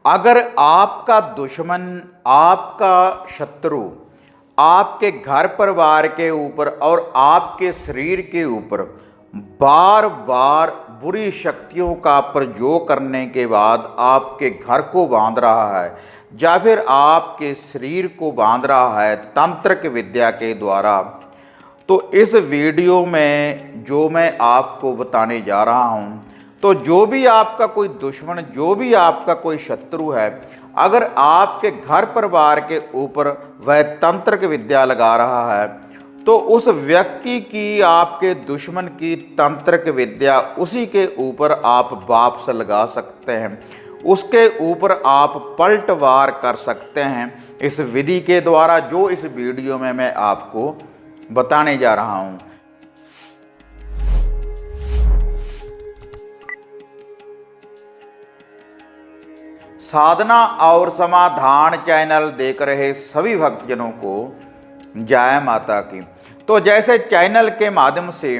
अगर आपका दुश्मन, आपका शत्रु आपके घर परिवार के ऊपर और आपके शरीर के ऊपर बार बार बुरी शक्तियों का प्रयोग करने के बाद आपके घर को बांध रहा है या फिर आपके शरीर को बांध रहा है तंत्रिक विद्या के द्वारा, तो इस वीडियो में जो मैं आपको बताने जा रहा हूं, तो जो भी आपका कोई दुश्मन, जो भी आपका कोई शत्रु है, अगर आपके घर परिवार के ऊपर वह तंत्रिक विद्या लगा रहा है, तो उस व्यक्ति की, आपके दुश्मन की तंत्रिक विद्या उसी के ऊपर आप वापस लगा सकते हैं, उसके ऊपर आप पलटवार कर सकते हैं इस विधि के द्वारा, जो इस वीडियो में मैं आपको बताने जा रहा हूं। साधना और समाधान चैनल देख रहे सभी भक्तजनों को जय माता की। तो जैसे चैनल के माध्यम से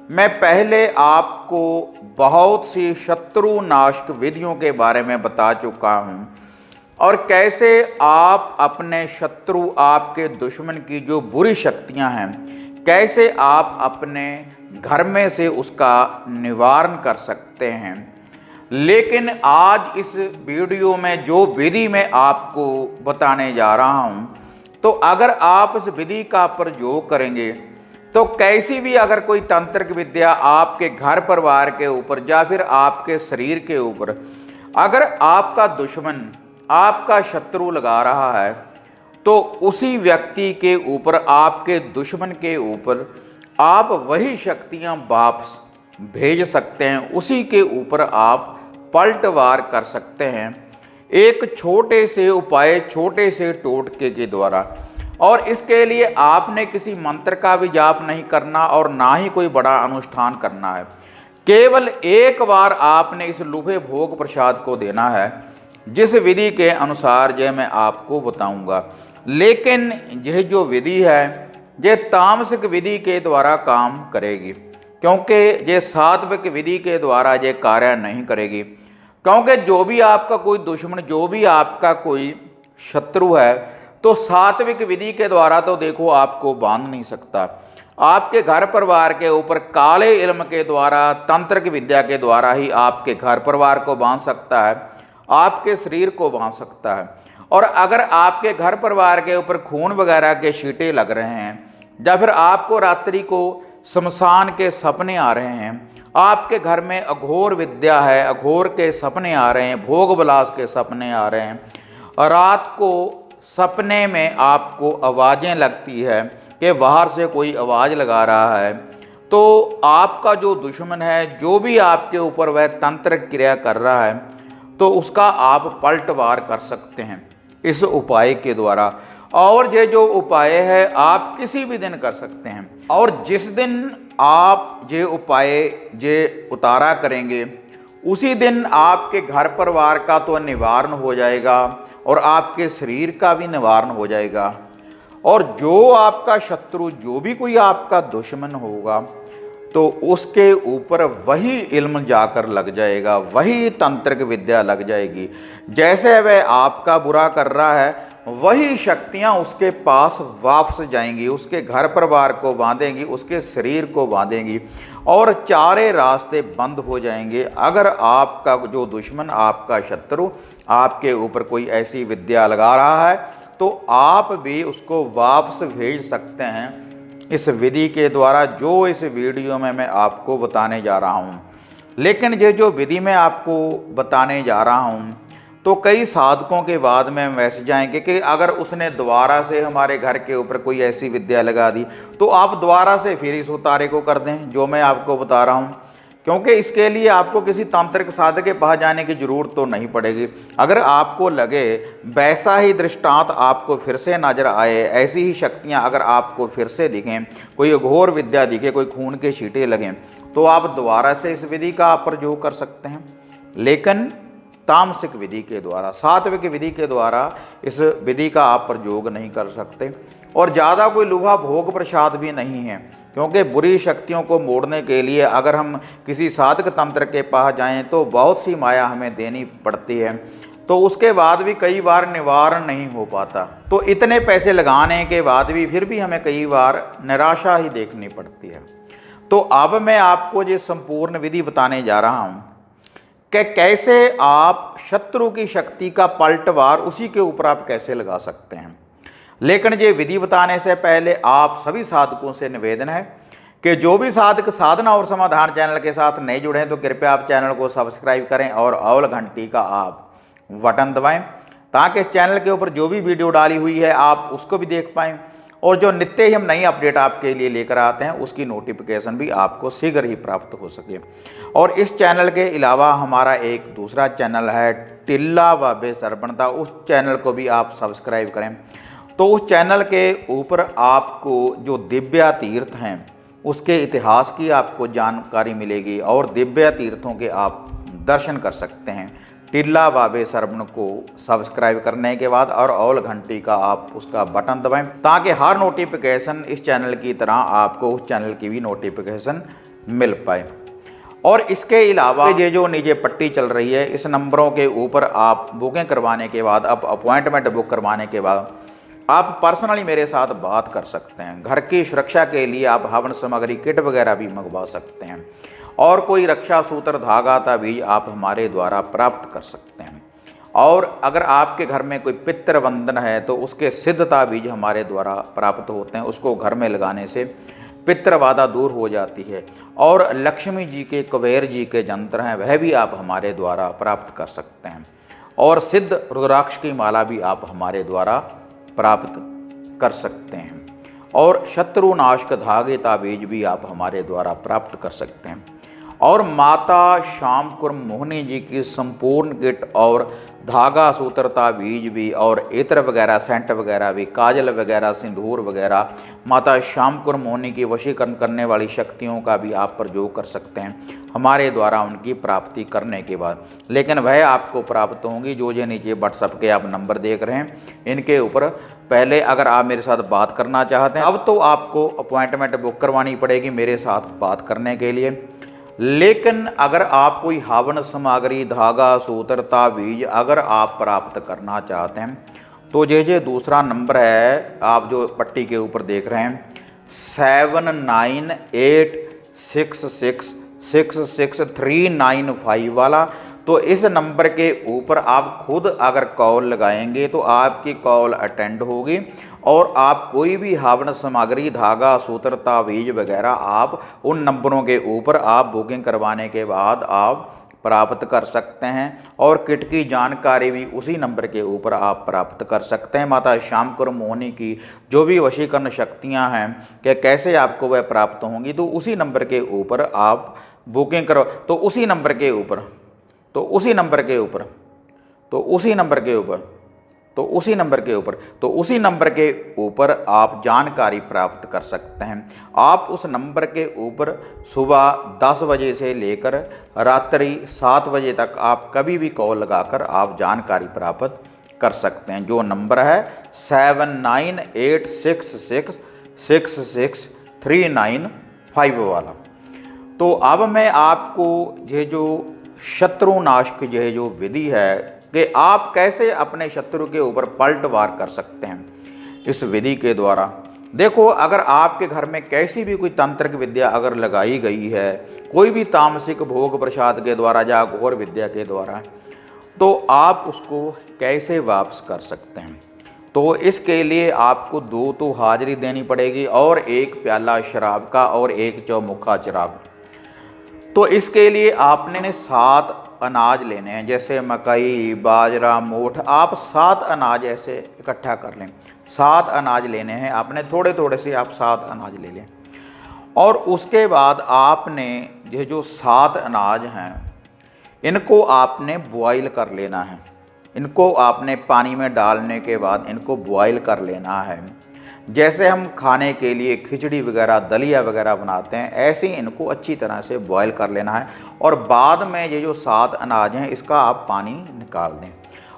मैं पहले आपको बहुत सी शत्रु नाशक विधियों के बारे में बता चुका हूं, और कैसे आप अपने शत्रु, आपके दुश्मन की जो बुरी शक्तियां हैं, कैसे आप अपने घर में से उसका निवारण कर सकते हैं। लेकिन आज इस वीडियो में जो विधि मैं आपको बताने जा रहा हूं, तो अगर आप इस विधि का प्रयोग करेंगे तो कैसी भी अगर कोई तांत्रिक विद्या आपके घर परिवार के ऊपर या फिर आपके शरीर के ऊपर अगर आपका दुश्मन, आपका शत्रु लगा रहा है, तो उसी व्यक्ति के ऊपर, आपके दुश्मन के ऊपर आप वही शक्तियां वापस भेज सकते हैं, उसी के ऊपर आप पलटवार कर सकते हैं एक छोटे से उपाय, छोटे से टोटके के द्वारा। और इसके लिए आपने किसी मंत्र का भी जाप नहीं करना और ना ही कोई बड़ा अनुष्ठान करना है। केवल एक बार आपने इस लुभे भोग प्रसाद को देना है, जिस विधि के अनुसार यह मैं आपको बताऊंगा। लेकिन यह जो विधि है, यह तामसिक विधि के द्वारा काम करेगी, क्योंकि ये सात्विक विधि के द्वारा ये कार्य नहीं करेगी। क्योंकि जो भी आपका कोई दुश्मन, जो भी आपका कोई शत्रु है, तो सात्विक विधि के द्वारा तो देखो आपको बांध नहीं सकता। आपके घर परिवार के ऊपर काले इल्म के द्वारा, तंत्रिक विद्या के द्वारा ही आपके घर परिवार को बांध सकता है, आपके शरीर को बांध सकता है। और अगर आपके घर परिवार के ऊपर खून वगैरह के छींटे लग रहे हैं, या फिर आपको रात्रि को शमशान के सपने आ रहे हैं, आपके घर में अघोर विद्या है, अघोर के सपने आ रहे हैं, भोग विलास के सपने आ रहे हैं, और रात को सपने में आपको आवाज़ें लगती है कि बाहर से कोई आवाज़ लगा रहा है, तो आपका जो दुश्मन है, जो भी आपके ऊपर वह तंत्रिक क्रिया कर रहा है, तो उसका आप पलटवार कर सकते हैं इस उपाय के द्वारा। और ये जो उपाय है आप किसी भी दिन कर सकते हैं, और जिस दिन आप ये उपाय ये उतारा करेंगे, उसी दिन आपके घर परिवार का तो निवारण हो जाएगा और आपके शरीर का भी निवारण हो जाएगा। और जो आपका शत्रु, जो भी कोई आपका दुश्मन होगा, तो उसके ऊपर वही इल्म जाकर लग जाएगा, वही तंत्रिक विद्या लग जाएगी। जैसे वह आपका बुरा कर रहा है, वही शक्तियां उसके पास वापस जाएंगी, उसके घर परिवार को बांधेंगी, उसके शरीर को बांधेंगी, और चारे रास्ते बंद हो जाएंगे। अगर आपका जो दुश्मन, आपका शत्रु आपके ऊपर कोई ऐसी विद्या लगा रहा है, तो आप भी उसको वापस भेज सकते हैं इस विधि के द्वारा, जो इस वीडियो में मैं आपको बताने जा रहा हूँ। लेकिन ये जो विधि मैं आपको बताने जा रहा हूँ, तो कई साधकों के बाद में मैसेज आएंगे कि अगर उसने दोबारा से हमारे घर के ऊपर कोई ऐसी विद्या लगा दी, तो आप दोबारा से फिर इस उतारे को कर दें जो मैं आपको बता रहा हूँ। क्योंकि इसके लिए आपको किसी तांत्रिक साधक के पास जाने की जरूरत तो नहीं पड़ेगी। अगर आपको लगे वैसा ही दृष्टांत आपको फिर से नजर आए, ऐसी ही शक्तियाँ अगर आपको फिर से दिखें, कोई घोर विद्या दिखे, कोई खून के छींटे लगें, तो आप दोबारा से इस विधि का आप प्रयोग कर सकते हैं। लेकिन तामसिक विधि के द्वारा, सात्विक विधि के द्वारा इस विधि का आप प्रयोग नहीं कर सकते। और ज़्यादा कोई लुभा भोग प्रसाद भी नहीं है, क्योंकि बुरी शक्तियों को मोड़ने के लिए अगर हम किसी साधक तंत्र के पास जाएं तो बहुत सी माया हमें देनी पड़ती है। तो उसके बाद भी कई बार निवारण नहीं हो पाता। तो इतने पैसे लगाने के बाद भी फिर भी हमें कई बार निराशा ही देखनी पड़ती है। तो अब मैं आपको ये संपूर्ण विधि बताने जा रहा हूँ कि कैसे आप शत्रु की शक्ति का पलटवार उसी के ऊपर आप कैसे लगा सकते हैं। लेकिन ये विधि बताने से पहले आप सभी साधकों से निवेदन है कि जो भी साधक साधना और समाधान चैनल के साथ नहीं जुड़े हैं तो कृपया आप चैनल को सब्सक्राइब करें और ऑल घंटी का आप बटन दबाएं, ताकि इस चैनल के ऊपर जो भी वीडियो डाली हुई है आप उसको भी देख पाएं और जो नित्य ही हम नई अपडेट आपके लिए लेकर आते हैं उसकी नोटिफिकेशन भी आपको शीघ्र ही प्राप्त हो सके। और इस चैनल के अलावा हमारा एक दूसरा चैनल है टिल्ला बाबे सरबणता, उस चैनल को भी आप सब्सक्राइब करें। तो उस चैनल के ऊपर आपको जो दिव्य तीर्थ हैं उसके इतिहास की आपको जानकारी मिलेगी और दिव्य तीर्थों के आप दर्शन कर सकते हैं। टिल्ला बाबे सरबण को सब्सक्राइब करने के बाद और ऑल घंटी का आप उसका बटन दबाएं, ताकि हर नोटिफिकेशन इस चैनल की तरह आपको उस चैनल की भी नोटिफिकेशन मिल पाए। और इसके अलावा ये जो नीचे पट्टी चल रही है इस नंबरों के ऊपर आप बुकिंग करवाने के बाद, आप अपॉइंटमेंट बुक करवाने के बाद आप पर्सनली मेरे साथ बात कर सकते हैं। घर की सुरक्षा के लिए आप हवन सामग्री किट वगैरह भी मंगवा सकते हैं और कोई रक्षा सूत्र धागा ताबीज आप हमारे द्वारा प्राप्त कर सकते हैं। और अगर आपके घर में कोई पितृवंदन है तो उसके सिद्ध ताबीज हमारे द्वारा प्राप्त होते हैं, उसको घर में लगाने से पितृबाधा दूर हो जाती है। और लक्ष्मी जी के, कुबेर जी के यंत्र हैं वह भी आप हमारे द्वारा प्राप्त कर सकते हैं और सिद्ध रुद्राक्ष की माला भी आप हमारे द्वारा प्राप्त कर सकते हैं और शत्रुनाशक धागे ताबीज भी आप हमारे द्वारा प्राप्त कर सकते हैं। और माता श्याम कुर्म मोहिनी जी की संपूर्ण किट और धागा सूत्र ताबीज भी और इत्र वगैरह, सेंट वगैरह भी, काजल वगैरह, सिंदूर वगैरह, माता श्याम कुर्म मोहिनी की वशीकरण करने वाली शक्तियों का भी आप प्रयोग कर सकते हैं हमारे द्वारा उनकी प्राप्ति करने के बाद। लेकिन वह आपको प्राप्त होंगी जो नीचे व्हाट्सएप के आप नंबर देख रहे हैं इनके ऊपर। पहले अगर आप मेरे साथ बात करना चाहते हैं अब तो आपको अपॉइंटमेंट बुक करवानी पड़ेगी मेरे साथ बात करने के लिए। लेकिन अगर आप कोई हवन सामग्री, धागा सूत्र, ताबीज अगर आप प्राप्त करना चाहते हैं तो ये दूसरा नंबर है आप जो पट्टी के ऊपर देख रहे हैं 7986666395 वाला। तो इस नंबर के ऊपर आप खुद अगर कॉल लगाएंगे तो आपकी कॉल अटेंड होगी और आप कोई भी हवन सामग्री, धागा सूत्र, ताबीज वगैरह आप उन नंबरों के ऊपर आप बुकिंग करवाने के बाद आप प्राप्त कर सकते हैं और किट की जानकारी भी उसी नंबर के ऊपर आप प्राप्त कर सकते हैं। माता श्याम कुर्म मोहिनी की जो भी वशीकरण शक्तियां हैं कि कैसे आपको वह प्राप्त होंगी तो उसी नंबर के ऊपर आप बुकिंग करो। तो उसी नंबर के ऊपर तो उसी नंबर के ऊपर तो उसी नंबर के ऊपर तो उसी नंबर के ऊपर तो उसी नंबर के ऊपर आप जानकारी प्राप्त कर सकते हैं। आप उस नंबर के ऊपर सुबह 10 बजे से लेकर रात्रि 7 बजे तक आप कभी भी कॉल लगाकर आप जानकारी प्राप्त कर सकते हैं। जो नंबर है 7986666395 वाला। तो अब मैं आपको ये जो शत्रुनाशक ये जो विधि है कि आप कैसे अपने शत्रु के ऊपर पलटवार कर सकते हैं इस विधि के द्वारा। देखो, अगर आपके घर में कैसी भी कोई तांत्रिक विद्या अगर लगाई गई है, कोई भी तामसिक भोग प्रसाद के द्वारा या घोर विद्या के द्वारा, तो आप उसको कैसे वापस कर सकते हैं। तो इसके लिए आपको 2 तो हाजिरी देनी पड़ेगी और 1 प्याला शराब का और 1 चौमुखा चिराग। तो इसके लिए आपने 7 अनाज लेने हैं, जैसे मकई, बाजरा, मोठ। आप 7 अनाज ऐसे इकट्ठा कर लें। 7 अनाज लेने हैं आपने, थोड़े थोड़े से आप 7 अनाज ले लें। और उसके बाद आपने ये जो 7 अनाज हैं इनको आपने बॉयल कर लेना है। इनको आपने पानी में डालने के बाद इनको बॉयल कर लेना है। जैसे हम खाने के लिए खिचड़ी वगैरह, दलिया वगैरह बनाते हैं, ऐसे ही इनको अच्छी तरह से बॉयल कर लेना है। और बाद में ये जो 7 अनाज हैं इसका आप पानी निकाल दें।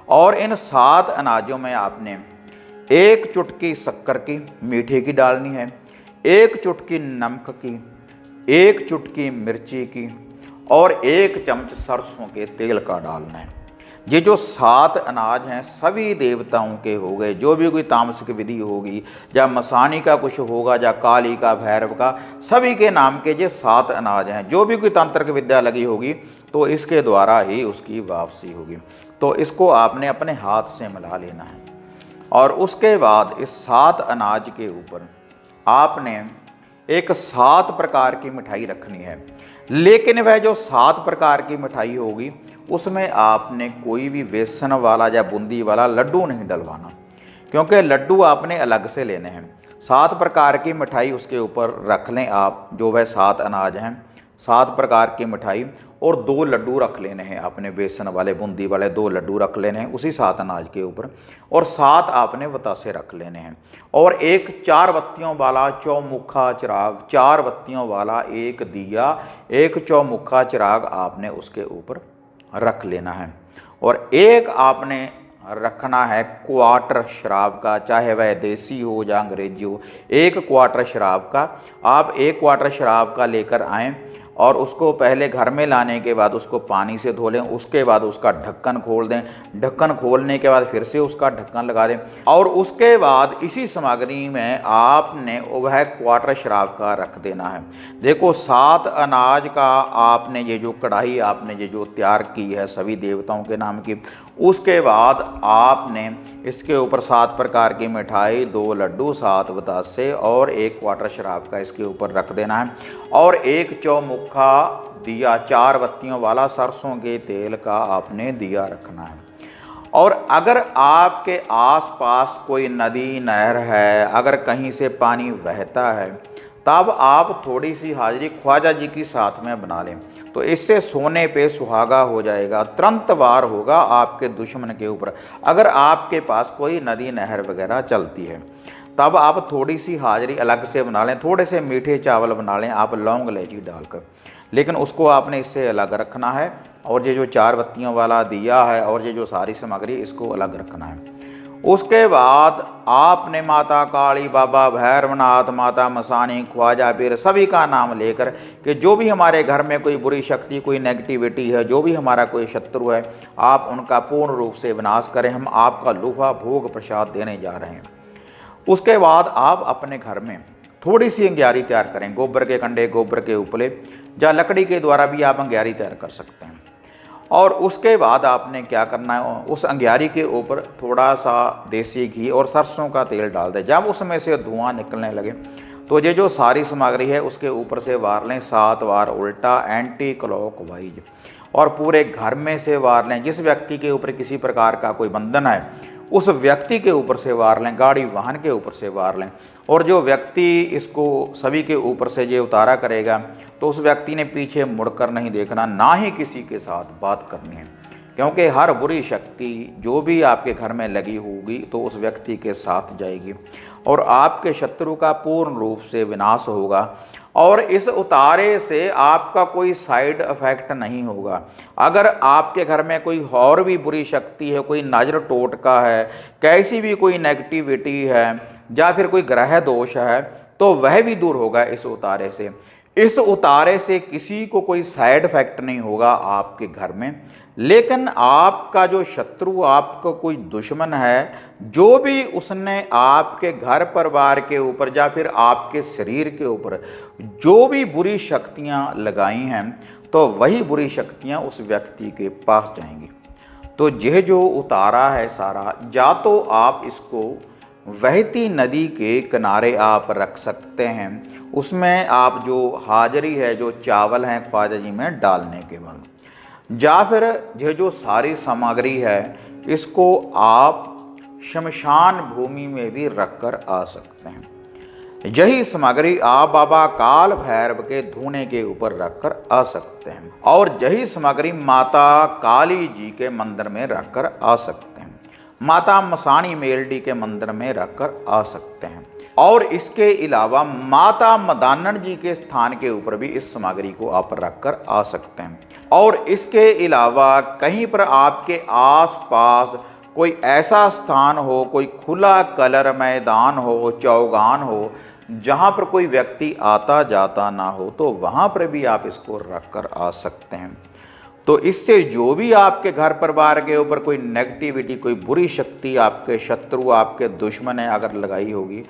और इन 7 अनाजों में आपने 1 चुटकी शक्कर की, मीठे की डालनी है, 1 चुटकी नमक की, 1 चुटकी मिर्ची की और 1 चम्मच सरसों के तेल का डालना है। ये जो 7 अनाज हैं सभी देवताओं के हो गए। जो भी कोई तामसिक विधि होगी, या मसानी का कुछ होगा, या काली का, भैरव का, सभी के नाम के ये 7 अनाज हैं। जो भी कोई तांत्रिक विद्या लगी होगी तो इसके द्वारा ही उसकी वापसी होगी। तो इसको आपने अपने हाथ से मिला लेना है और उसके बाद इस 7 अनाज के ऊपर आपने एक 7 प्रकार की मिठाई रखनी है। लेकिन वह जो 7 प्रकार की मिठाई होगी उसमें आपने कोई भी बेसन वाला या बूंदी वाला लड्डू नहीं डलवाना, क्योंकि लड्डू आपने अलग से लेने हैं। 7 प्रकार की मिठाई उसके ऊपर रख लें आप, जो वह 7 अनाज हैं, 7 प्रकार की मिठाई, और 2 लड्डू रख लेने हैं आपने, बेसन वाले बूंदी वाले 2 लड्डू रख लेने हैं उसी 7 अनाज के ऊपर, और 7 आपने बतासे रख लेने हैं। और एक 4 बत्तियों वाला चौमुखा चिराग, 4 बत्तियों वाला एक दिया, एक चौमुखा चिराग आपने उसके ऊपर रख लेना है। और एक आपने रखना है क्वार्टर शराब का, चाहे वह देसी हो या अंग्रेजी हो, 1 क्वार्टर शराब का। आप 1 क्वार्टर शराब का लेकर आएँ और उसको पहले घर में लाने के बाद उसको पानी से धो लें, उसके बाद उसका ढक्कन खोल दें। ढक्कन खोलने के बाद फिर से उसका ढक्कन लगा दें, और उसके बाद इसी सामग्री में आपने वह क्वार्टर शराब का रख देना है। देखो 7 अनाज का आपने ये जो कढ़ाई आपने ये जो तैयार की है सभी देवताओं के नाम की, उसके बाद आपने इसके ऊपर 7 प्रकार की मिठाई, 2 लड्डू, 7 बतासे और 1 क्वार्टर शराब का इसके ऊपर रख देना है। और एक चौमुखा दिया, 4 बत्तियों वाला सरसों के तेल का आपने दिया रखना है। और अगर आपके आसपास कोई नदी नहर है, अगर कहीं से पानी बहता है, तब आप थोड़ी सी हाजिरी ख्वाजा जी की साथ में बना लें, तो इससे सोने पे सुहागा हो जाएगा, तुरंत वार होगा आपके दुश्मन के ऊपर। अगर आपके पास कोई नदी नहर वगैरह चलती है तब आप थोड़ी सी हाजिरी अलग से बना लें, थोड़े से मीठे चावल बना लें आप लौंग इलायची डालकर, लेकिन उसको आपने इससे अलग रखना है। और ये जो 4 बत्तियों वाला दिया है और ये जो सारी सामग्री इसको अलग रखना है। उसके बाद आपने माता काली, बाबा भैरवनाथ, माता मसानी, ख्वाजा पीर सभी का नाम लेकर कि जो भी हमारे घर में कोई बुरी शक्ति, कोई नेगेटिविटी है, जो भी हमारा कोई शत्रु है, आप उनका पूर्ण रूप से विनाश करें। हम आपका लूफा भोग प्रसाद देने जा रहे हैं। उसके बाद आप अपने घर में थोड़ी सी अंग्यारी तैयार करें, गोबर के कंडे, गोबर के उपले, या लकड़ी के द्वारा भी आप अंग्यारी तैयार कर सकते हैं। और उसके बाद आपने क्या करना है, उस अंग्यारी के ऊपर थोड़ा सा देसी घी और सरसों का तेल डाल दें। जब उसमें से धुआं निकलने लगे तो ये जो सारी सामग्री है उसके ऊपर से वार लें 7 बार उल्टा, एंटी क्लॉकवाइज, और पूरे घर में से वार लें। जिस व्यक्ति के ऊपर किसी प्रकार का कोई बंधन है उस व्यक्ति के ऊपर से वार लें, गाड़ी वाहन के ऊपर से वार लें। और जो व्यक्ति इसको सभी के ऊपर से ये उतारा करेगा तो उस व्यक्ति ने पीछे मुड़कर नहीं देखना, ना ही किसी के साथ बात करनी है, क्योंकि हर बुरी शक्ति जो भी आपके घर में लगी होगी तो उस व्यक्ति के साथ जाएगी और आपके शत्रु का पूर्ण रूप से विनाश होगा। और इस उतारे से आपका कोई साइड इफेक्ट नहीं होगा। अगर आपके घर में कोई और भी बुरी शक्ति है, कोई नजर टोटका है, कैसी भी कोई नेगेटिविटी है, या फिर कोई ग्रह दोष है, तो वह भी दूर होगा इस उतारे से। इस उतारे से किसी को कोई साइड इफेक्ट नहीं होगा आपके घर में। लेकिन आपका जो शत्रु, आपका कोई दुश्मन है, जो भी उसने आपके घर परिवार के ऊपर या फिर आपके शरीर के ऊपर जो भी बुरी शक्तियां लगाई हैं, तो वही बुरी शक्तियां उस व्यक्ति के पास जाएंगी। तो यह जो उतारा है सारा, या तो आप इसको बहती नदी के किनारे आप रख सकते हैं, उसमें आप जो हाजिरी है, जो चावल हैं ख्वाजा जी में डालने के बाद, या फिर यह जो सारी सामग्री है इसको आप शमशान भूमि में भी रखकर आ सकते हैं। यही सामग्री आप बाबा काल भैरव के धूने के ऊपर रखकर आ सकते हैं, और यही सामग्री माता काली जी के मंदिर में रखकर आ सकते हैं, माता मसानी मेलडी के मंदिर में रखकर आ सकते हैं। और इसके अलावा माता मदानन जी के स्थान के ऊपर भी इस सामग्री को आप रखकर आ सकते हैं। और इसके अलावा कहीं पर आपके आसपास कोई ऐसा स्थान हो, कोई खुला कलर मैदान हो, चौगान हो, जहाँ पर कोई व्यक्ति आता जाता ना हो, तो वहाँ पर भी आप इसको रख कर आ सकते हैं। तो इससे जो भी आपके घर परिवार के ऊपर कोई नेगेटिविटी, कोई बुरी शक्ति, आपके शत्रु, आपके दुश्मन है अगर लगाई होगी,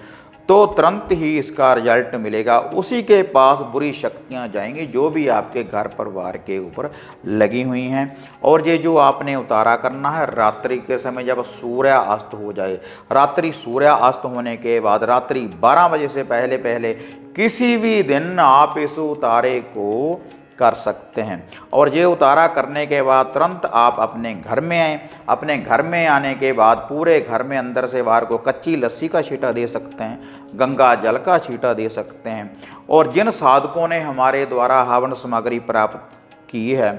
तो तुरंत ही इसका रिजल्ट मिलेगा। उसी के पास बुरी शक्तियां जाएंगी जो भी आपके घर परिवार के ऊपर लगी हुई हैं। और ये जो आपने उतारा करना है रात्रि के समय, जब सूर्य अस्त हो जाए, रात्रि सूर्य अस्त होने के बाद रात्रि 12 बजे से पहले पहले किसी भी दिन आप इस उतारे को कर सकते हैं। और ये उतारा करने के बाद तुरंत आप अपने घर में आएँ। अपने घर में आने के बाद पूरे घर में अंदर से बाहर को कच्ची लस्सी का छींटा दे सकते हैं, गंगा जल का छींटा दे सकते हैं। और जिन साधकों ने हमारे द्वारा हवन सामग्री प्राप्त की है,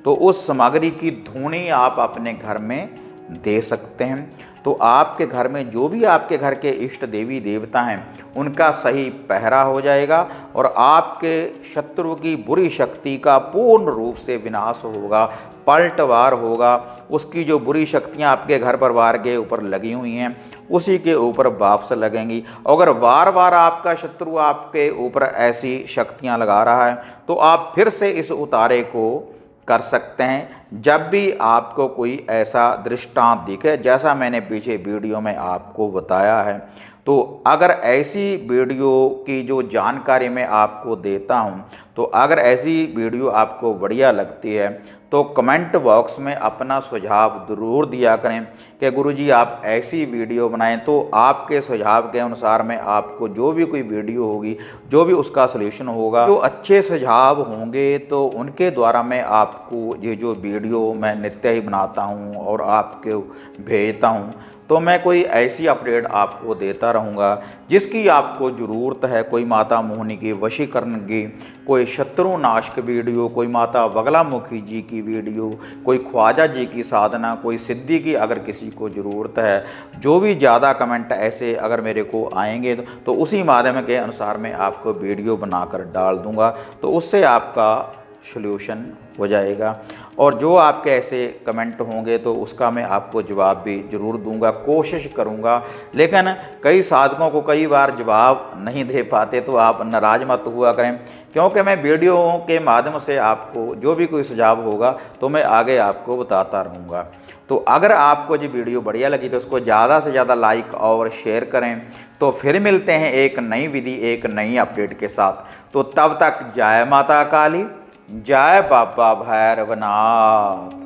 तो उस सामग्री की धूनी आप अपने घर में दे सकते हैं। तो आपके घर में जो भी आपके घर के इष्ट देवी देवता हैं, उनका सही पहरा हो जाएगा और आपके शत्रु की बुरी शक्ति का पूर्ण रूप से विनाश होगा, पलटवार होगा। उसकी जो बुरी शक्तियां आपके घर परिवार के ऊपर लगी हुई हैं, उसी के ऊपर वापस लगेंगी। अगर बार बार आपका शत्रु आपके ऊपर ऐसी शक्तियां लगा रहा है, तो आप फिर से इस उतारे को कर सकते हैं। जब भी आपको कोई ऐसा दृष्टांत दिखे, जैसा मैंने पीछे वीडियो में आपको बताया है, तो अगर ऐसी वीडियो की जो जानकारी मैं आपको देता हूं, तो अगर ऐसी वीडियो आपको बढ़िया लगती है तो कमेंट बॉक्स में अपना सुझाव ज़रूर दिया करें कि गुरुजी आप ऐसी वीडियो बनाएं। तो आपके सुझाव के अनुसार मैं आपको जो भी कोई वीडियो होगी, जो भी उसका सलूशन होगा, जो अच्छे सुझाव होंगे, तो उनके द्वारा मैं आपको ये जो वीडियो मैं नित्य ही बनाता हूँ और आपको भेजता हूँ, तो मैं कोई ऐसी अपडेट आपको देता रहूँगा जिसकी आपको ज़रूरत है। कोई माता मोहिनी की वशीकरण की, कोई शत्रु नाश की वीडियो, कोई माता बगलामुखी जी की वीडियो, कोई ख्वाजा जी की साधना, कोई सिद्धि की अगर किसी को ज़रूरत है, जो भी ज़्यादा कमेंट ऐसे अगर मेरे को आएंगे तो उसी माध्यम के अनुसार मैं आपको वीडियो बनाकर डाल दूँगा, तो उससे आपका सल्यूशन हो जाएगा। और जो आपके ऐसे कमेंट होंगे तो उसका मैं आपको जवाब भी ज़रूर दूंगा, कोशिश करूंगा। लेकिन कई साधकों को कई बार जवाब नहीं दे पाते, तो आप नाराज़ मत हुआ करें, क्योंकि मैं वीडियो के माध्यम से आपको जो भी कोई सुझाव होगा तो मैं आगे आपको बताता रहूँगा। तो अगर आपको ये वीडियो बढ़िया लगी तो उसको ज़्यादा से ज़्यादा लाइक और शेयर करें। तो फिर मिलते हैं एक नई विधि, एक नई अपडेट के साथ। तो तब तक जय माता काली, जय बाबा भैरवनाथ।